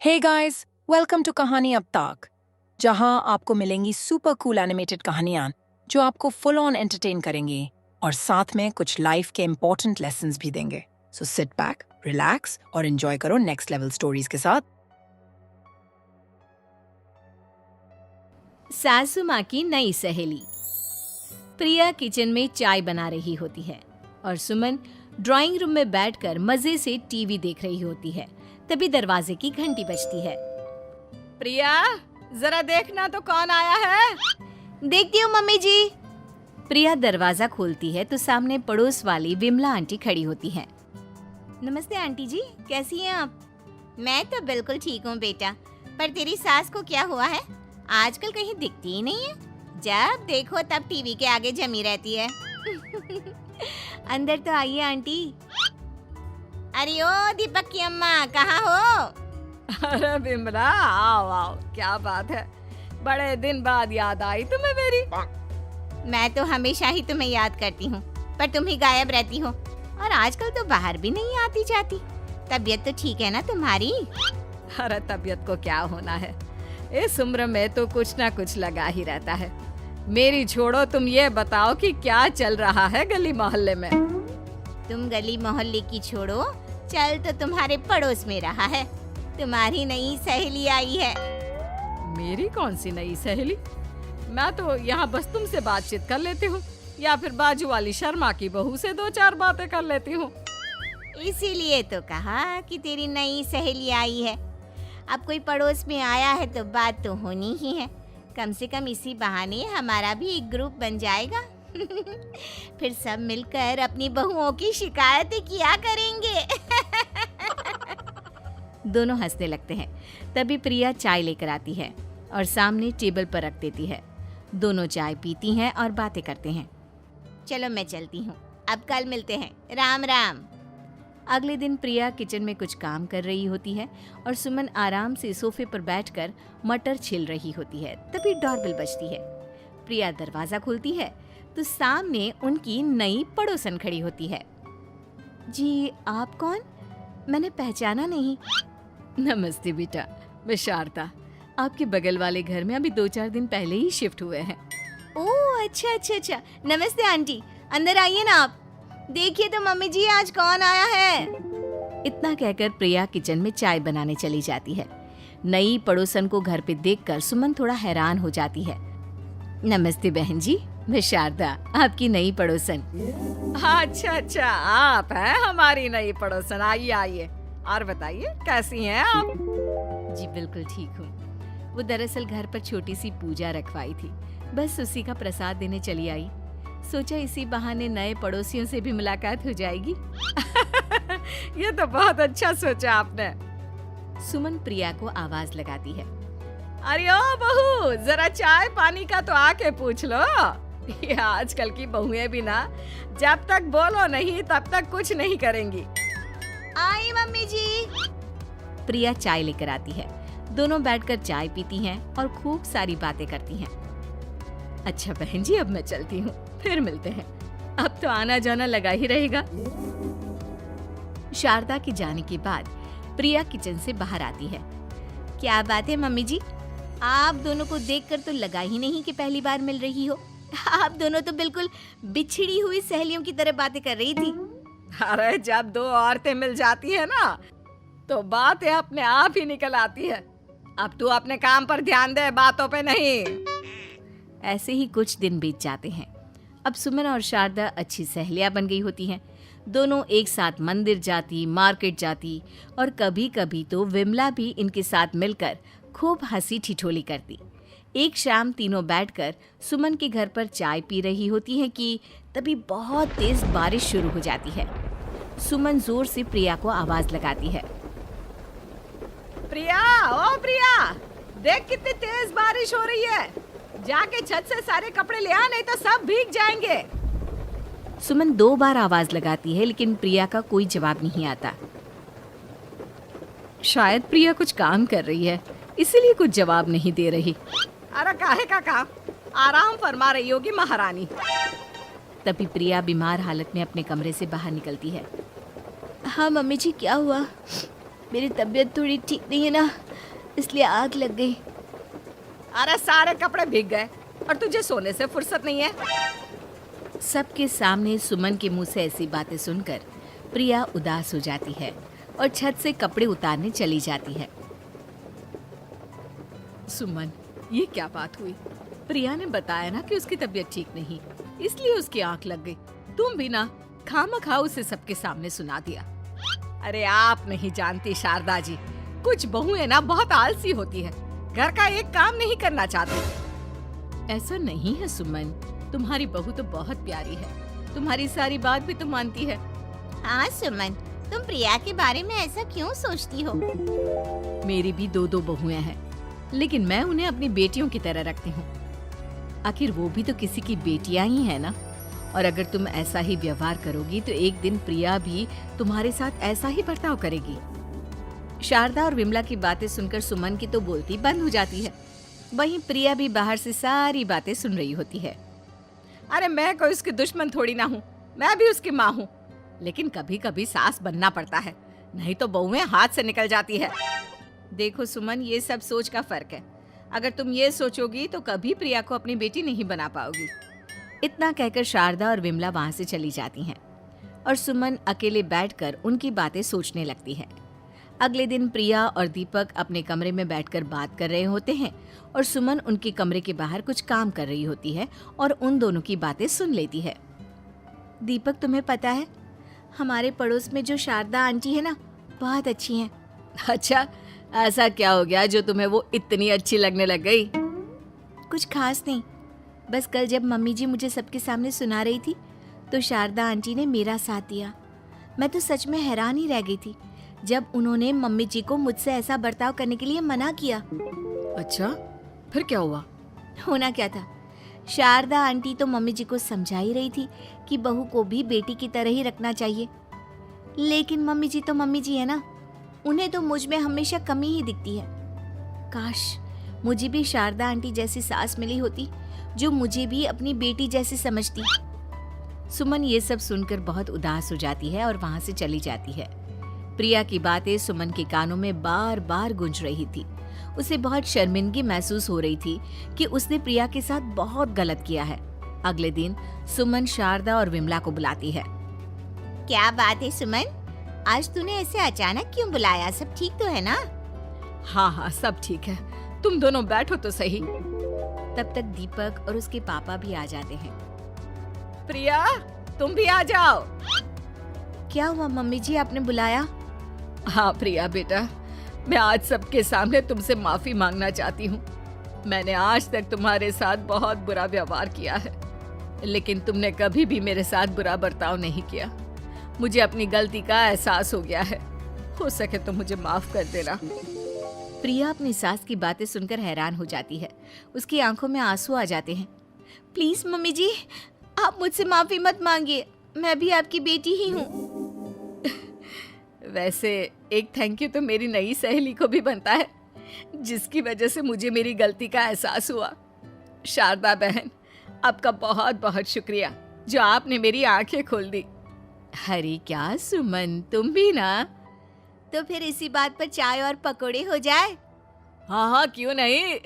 Hey guys, welcome to कहानी अब तक, जहां आपको मिलेंगी सुपर कूल एनिमेटेड कहानियां जो आपको फुल ऑन एंटरटेन करेंगी और साथ में कुछ लाइफ के इंपॉर्टेंट लेसन्स भी देंगे। सो सिट बैक, रिलैक्स और एंजॉय करो नेक्स्ट लेवल स्टोरीज के साथ। सासू माँ की नई सहेली। प्रिया किचन में चाय बना रही होती है और सुमन ड्राइंग रूम में बैठकर मजे से टीवी देख रही होती है। तभी दरवाजे की घंटी बजती है। प्रिया, जरा देखना तो कौन आया है। देखती हूँ मम्मी जी। प्रिया दरवाजा खोलती है तो सामने पड़ोस वाली विमला आंटी खड़ी होती है। नमस्ते आंटी जी, कैसी हैं आप? मैं तो बिल्कुल ठीक हूँ बेटा, पर तेरी सास को क्या हुआ है? आजकल कहीं दिखती ही नहीं है। जब देखो तब टीवी के आगे जमी रहती है। अंदर तो आइए आंटी। अरे ओ दीपक की अम्मा, कहाँ हो? अरे बिमला, आओ आओ, क्या बात है, बड़े दिन बाद याद आई तुम्हें मेरी। मैं तो हमेशा ही तुम्हें याद करती हूँ, पर तुम ही गायब रहती हो और आजकल तो बाहर भी नहीं आती जाती। तबीयत तो ठीक है ना तुम्हारी? अरे तबीयत को क्या होना है, इस उम्र में तो कुछ ना कुछ लगा ही रहता है। मेरी छोड़ो, तुम ये बताओ कि क्या चल रहा है गली मोहल्ले में। तुम गली मोहल्ले की छोड़ो, चल तो तुम्हारे पड़ोस में रहा है। तुम्हारी नई सहेली आई है। मेरी कौन सी नई सहेली? मैं तो यहाँ बस तुमसे बातचीत कर लेती हूँ या फिर बाजू वाली शर्मा की बहू से दो चार बातें कर लेती हूँ। इसीलिए तो कहा कि तेरी नई सहेली आई है। अब कोई पड़ोस में आया है तो बात तो होनी ही है। कम से कम इसी बहाने हमारा भी एक ग्रुप बन जाएगा। फिर सब मिलकर अपनी बहुओं की शिकायतें किया करेंगे। दोनों हंसने लगते हैं। तभी प्रिया चाय लेकर आती है और सामने टेबल पर रख देती है। दोनों चाय पीती हैं और बातें करते हैं। चलो मैं चलती हूँ, अब कल मिलते हैं। राम राम। अगले दिन प्रिया किचन में कुछ काम कर रही होती है और सुमन आराम से सोफे पर बैठकर मटर छिल रही होती है। तभी डोरबेल बजती है। प्रिया दरवाजा खोलती है तो सामने उनकी नई पड़ोसन खड़ी होती है। जी, आप कौन? मैंने पहचाना नहीं। नमस्ते बेटा, मैं शारदा, आपके बगल वाले घर में अभी 2-4 दिन पहले ही शिफ्ट हुए हैं। ओह अच्छा। नमस्ते आंटी, अंदर आइए ना आप। देखिए तो मम्मी जी, आज कौन आया है। इतना कहकर प्रिया किचन में चाय बनाने चली जाती है। नई पड़ोसन को घर पे देखकर सुमन थोड़ा हैरान हो जाती है। नमस्ते बहन जी, मैं शारदा, आपकी नई पड़ोसन। अच्छा, आप हैं हमारी नई पड़ोसन। आइए आइए, और बताइए कैसी हैं आप? जी बिल्कुल ठीक हूँ। वो दरअसल घर पर छोटी सी पूजा रखवाई थी, बस उसी का प्रसाद देने चली आई। सोचा इसी बहाने नए पड़ोसियों से भी मुलाकात हो जाएगी। ये तो बहुत अच्छा सोचा आपने। सुमन प्रिया को आवाज लगाती है। अरे ओ बहू, जरा चाय पानी का तो आके पूछ लो। ये आजकल की बहुएं भी ना, जब तक बोलो नहीं तब तक कुछ नहीं करेंगी। आई मम्मी जी। प्रिया चाय लेकर आती है। दोनों बैठकर चाय पीती हैं और खूब सारी बातें करती हैं। अच्छा बहन जी, अब मैं चलती हूँ, फिर मिलते हैं। अब तो आना जाना लगा ही रहेगा। शारदा के जाने के बाद प्रिया किचन से बाहर आती है। क्या बात है मम्मी जी, आप दोनों को देखकर तो लगा ही नहीं कि पहली बार मिल रही हो। आप दोनों तो बिल्कुल बिछड़ी हुई सहेलियों की तरह बातें कर रही थी। अरे जब दो औरतें मिल जाती है ना, तो बातें अपने आप ही निकल आती है। अब तू अपने काम पर ध्यान दे, बातों पे नहीं। ऐसे ही कुछ दिन बीत जाते हैं। अब सुमन और शारदा अच्छी सहेलियां बन गई होती हैं। दोनों एक साथ मंदिर जाती, मार्केट जाती और कभी कभी तो विमला भी इनके साथ मिलकर खूब हंसी ठिठोली करती। एक शाम तीनों बैठकर सुमन के घर पर चाय पी रही होती हैं कि तभी बहुत तेज बारिश शुरू हो जाती है। सुमन जोर से प्रिया को आवाज लगाती है। प्रिया, ओ प्रिया, देख कितनी तेज बारिश हो रही है। जाके छत से सारे कपड़े ले आ, नहीं तो सब भीग जाएंगे। सुमन 2 बार आवाज लगाती है लेकिन प्रिया का कोई जवाब नहीं आता। शायद प्रिया कुछ काम कर रही है, इसीलिए कुछ जवाब नहीं दे रही। अरे काहे का काम, आराम फरमा रही होगी महारानी। तभी प्रिया बीमार हालत में अपने कमरे से बाहर निकलती है। हाँ मम्मी जी, क्या हुआ? मेरी तबीयत थोड़ी ठीक नहीं है ना, इसलिए आग लग गई। अरे सारे कपड़े भीग गए और तुझे सोने से फुर्सत नहीं है। सबके सामने सुमन के मुंह से ऐसी बातें सुनकर प्रिया उदास हो जाती है और छत से कपड़े उतारने चली जाती है। सुमन, ये क्या बात हुई? प्रिया ने बताया ना कि उसकी तबीयत ठीक नहीं, इसलिए उसकी आंख लग गई। तुम भी ना खामखा उसे सबके सामने सुना दिया। अरे आप नहीं जानती शारदा जी, कुछ बहुएं ना बहुत आलसी होती है, घर का एक काम नहीं करना चाहती। ऐसा नहीं है सुमन, तुम्हारी बहू तो बहुत प्यारी है, तुम्हारी सारी बात भी तो मानती है। हाँ सुमन, तुम प्रिया के बारे में ऐसा क्यों सोचती हो? मेरी भी दो बहुएं हैं, लेकिन मैं उन्हें अपनी बेटियों की तरह रखती हूँ। आखिर वो भी तो किसी की बेटियां ही है ना। और अगर तुम ऐसा ही व्यवहार करोगी तो एक दिन प्रिया भी तुम्हारे साथ ऐसा ही बर्ताव करेगी। शारदा और विमला की बातें सुनकर सुमन की तो बोलती बंद हो जाती है। वहीं प्रिया भी बाहर से सारी बातें सुन रही होती है। अरे मैं कोई उसकी दुश्मन थोड़ी ना हूँ, मैं भी उसकी माँ हूँ, लेकिन कभी कभी सास बनना पड़ता है, नहीं तो बहुएं हाथ से निकल जाती है। देखो सुमन, ये सब सोच का फर्क है। अगर तुम ये सोचोगी तो कभी प्रिया को अपनी बेटी नहीं बना पाओगी। इतना कहकर शारदा और विमला वहां से चली जाती हैं और सुमन अकेले बैठकर उनकी बातें सोचने लगती है। अगले दिन प्रिया और दीपक अपने कमरे में बैठकर बात कर रहे होते हैं और सुमन उनके कमरे के बाहर कुछ काम कर रही होती है और उन दोनों की बातें सुन लेती है। दीपक, तुम्हें पता है हमारे पड़ोस में जो शारदा आंटी है ना, बहुत अच्छी हैं। अच्छा, ऐसा क्या हो गया जो तुम्हें वो इतनी अच्छी लगने लग गई? कुछ खास नहीं, बस कल जब मम्मी जी मुझे सबके सामने सुना रही थी तो शारदा आंटी ने मेरा साथ दिया। मैं तो सच में हैरान ही रह गई थी जब उन्होंने मम्मी जी को मुझसे ऐसा बर्ताव करने के लिए मना किया। अच्छा, फिर क्या हुआ? होना क्या था, शारदा आंटी तो मम्मी जी को समझा ही रही थी कि बहू को भी बेटी की तरह ही रखना चाहिए, लेकिन मम्मी जी तो मम्मी जी है ना, उन्हें तो मुझ में हमेशा कमी ही दिखती है। काश मुझे भी शारदा आंटी जैसी सास मिली होती जो मुझे भी अपनी बेटी जैसी समझती। सुमन ये सब सुनकर बहुत उदास हो जाती है और वहां से चली जाती है। प्रिया की बातें सुमन के कानों में बार बार गूंज रही थी। उसे बहुत शर्मिंदगी महसूस हो रही थी कि उसने प्रिया के साथ बहुत गलत किया है। अगले दिन सुमन शारदा और विमला को बुलाती है। क्या बात है सुमन, आज तूने ऐसे अचानक क्यों बुलाया? सब ठीक तो है ना? हाँ हाँ, सब ठीक है, तुम दोनों बैठो तो सही। तब तक दीपक और उसके पापा भी आ जाते हैं। प्रिया, तुम भी आ जाओ। क्या हुआ मम्मी जी, आपने बुलाया? हाँ प्रिया बेटा, मैं आज सबके सामने तुमसे माफी मांगना चाहती हूँ। मैंने आज तक तुम्हारे साथ बहुत बुरा व्यवहार किया है, लेकिन तुमने कभी भी मेरे साथ बुरा बर्ताव नहीं किया। मुझे अपनी गलती का एहसास हो गया है, हो सके तो मुझे माफ कर देना। प्रिया अपनी सास की बातें सुनकर हैरान हो जाती है। उसकी आंखों में आंसू आ जाते हैं। प्लीज मम्मी जी, आप मुझसे माफी मत मांगिए, मैं भी आपकी बेटी ही हूँ। वैसे एक थैंक यू तो मेरी नई सहेली को भी बनता है, जिसकी वजह से मुझे मेरी गलती का एहसास हुआ। शारदा बहन, आपका बहुत बहुत शुक्रिया जो आपने मेरी आंखें खोल दी। अरे क्या सुमन, तुम भी ना। तो फिर इसी बात पर चाय और पकोड़े हो जाए। हाँ हाँ, क्यों नहीं।